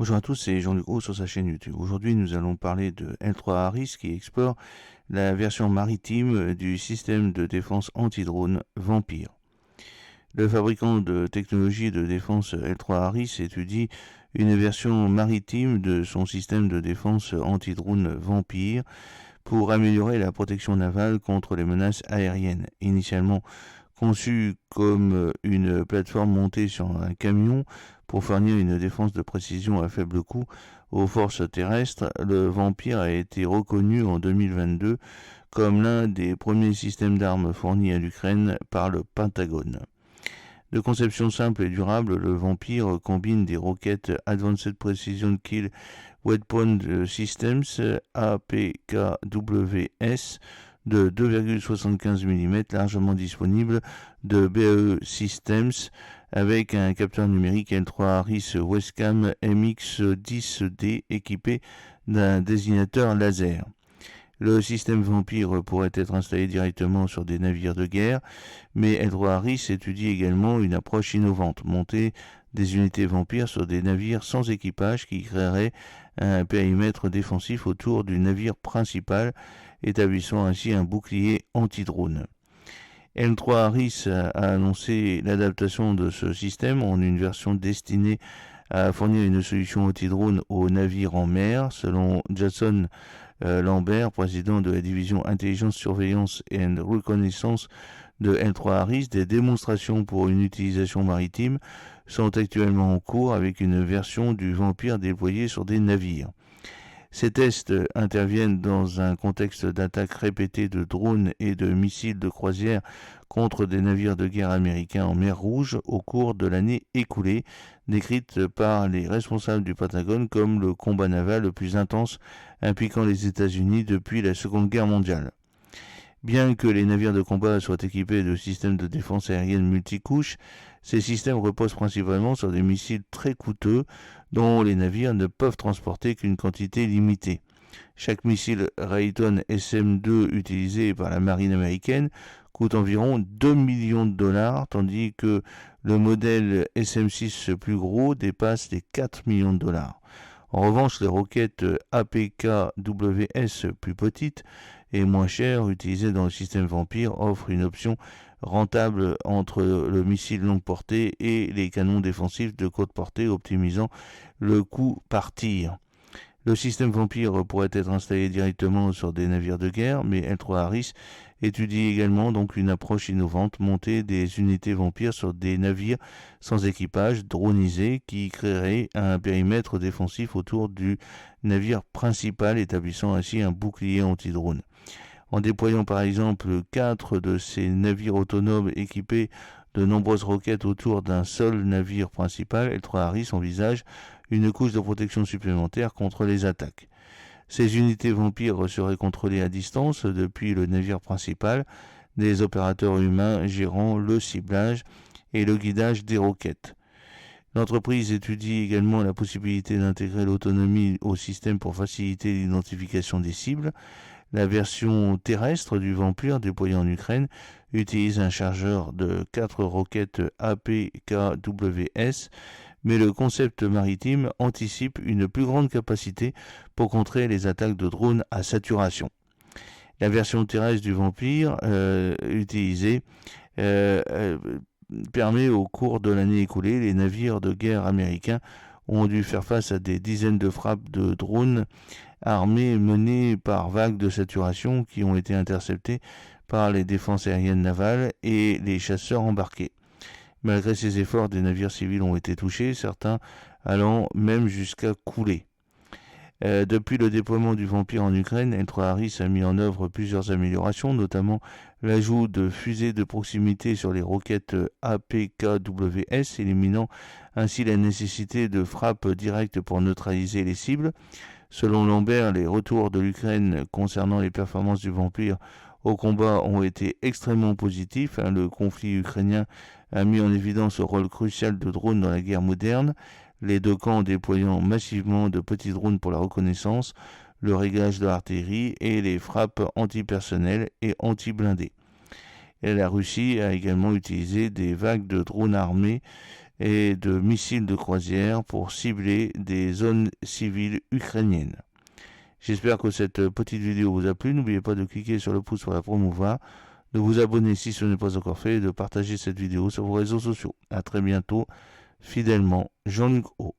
Bonjour à tous, c'est Jean-Luc Roux sur sa chaîne YouTube. Aujourd'hui, nous allons parler de L3 Harris qui explore la version maritime du système de défense anti-drone Vampire. Le fabricant de technologie de défense L3 Harris étudie une version maritime de son système de défense anti-drone Vampire pour améliorer la protection navale contre les menaces aériennes. Initialement conçu comme une plateforme montée sur un camion pour fournir une défense de précision à faible coût aux forces terrestres, le Vampire a été reconnu en 2022 comme l'un des premiers systèmes d'armes fournis à l'Ukraine par le Pentagone. De conception simple et durable, le Vampire combine des roquettes Advanced Precision Kill Weapon Systems APKWS de 2,75 mm largement disponible de BAE Systems avec un capteur numérique L3 Harris Westcam MX10D équipé d'un désignateur laser. Le système Vampire pourrait être installé directement sur des navires de guerre, mais L3 Harris étudie également une approche innovante, monter des unités Vampire sur des navires sans équipage qui créeraient un périmètre défensif autour du navire principal, établissant ainsi un bouclier anti-drone. L3 Harris a annoncé l'adaptation de ce système en une version destinée à fournir une solution anti-drone aux navires en mer, selon Jason Lambert, président de la division Intelligence, Surveillance et Reconnaissance de L3 Harris. Des démonstrations pour une utilisation maritime sont actuellement en cours avec une version du Vampire déployée sur des navires. Ces tests interviennent dans un contexte d'attaques répétées de drones et de missiles de croisière contre des navires de guerre américains en mer Rouge au cours de l'année écoulée, décrite par les responsables du Pentagone comme le combat naval le plus intense impliquant les États-Unis depuis la Seconde Guerre mondiale. Bien que les navires de combat soient équipés de systèmes de défense aérienne multicouches, ces systèmes reposent principalement sur des missiles très coûteux dont les navires ne peuvent transporter qu'une quantité limitée. Chaque missile Raytheon SM-2 utilisé par la marine américaine coûte environ 2 millions de dollars, tandis que le modèle SM-6 plus gros dépasse les 4 millions de dollars. En revanche, les roquettes APKWS plus petites et moins chères utilisées dans le système Vampire offrent une option rentable entre le missile longue portée et les canons défensifs de courte portée, optimisant le coût par tir. Le système Vampire pourrait être installé directement sur des navires de guerre, mais L3 Harris étudie également donc une approche innovante, monter des unités Vampire sur des navires sans équipage dronisés qui créeraient un périmètre défensif autour du navire principal, établissant ainsi un bouclier anti-drone. En déployant par exemple 4 de ces navires autonomes équipés de nombreuses roquettes autour d'un seul navire principal, L3 Harris envisage une couche de protection supplémentaire contre les attaques. Ces unités Vampire seraient contrôlées à distance depuis le navire principal, des opérateurs humains gérant le ciblage et le guidage des roquettes. L'entreprise étudie également la possibilité d'intégrer l'autonomie au système pour faciliter l'identification des cibles. La version terrestre du Vampire déployée en Ukraine utilise un chargeur de 4 roquettes APKWS, mais le concept maritime anticipe une plus grande capacité pour contrer les attaques de drones à saturation. La version terrestre du Vampire utilisée permet au cours de l'année écoulée, les navires de guerre américains ont dû faire face à des dizaines de frappes de drones armés menées par vagues de saturation qui ont été interceptées par les défenses aériennes navales et les chasseurs embarqués. Malgré ces efforts, des navires civils ont été touchés, certains allant même jusqu'à couler. Depuis le déploiement du Vampire en Ukraine, L3 Harris a mis en œuvre plusieurs améliorations, notamment l'ajout de fusées de proximité sur les roquettes APKWS, éliminant ainsi la nécessité de frappes directes pour neutraliser les cibles. Selon Lambert, les retours de l'Ukraine concernant les performances du Vampire au combat ont été extrêmement positifs. Le conflit ukrainien a mis en évidence le rôle crucial de drones dans la guerre moderne, les deux camps déployant massivement de petits drones pour la reconnaissance, le réglage de l'artillerie et les frappes antipersonnelles et anti-blindés. Et la Russie a également utilisé des vagues de drones armés et de missiles de croisière pour cibler des zones civiles ukrainiennes. J'espère que cette petite vidéo vous a plu. N'oubliez pas de cliquer sur le pouce pour la promouvoir, de vous abonner si ce n'est pas encore fait et de partager cette vidéo sur vos réseaux sociaux. A très bientôt, fidèlement, Jean-Luc O.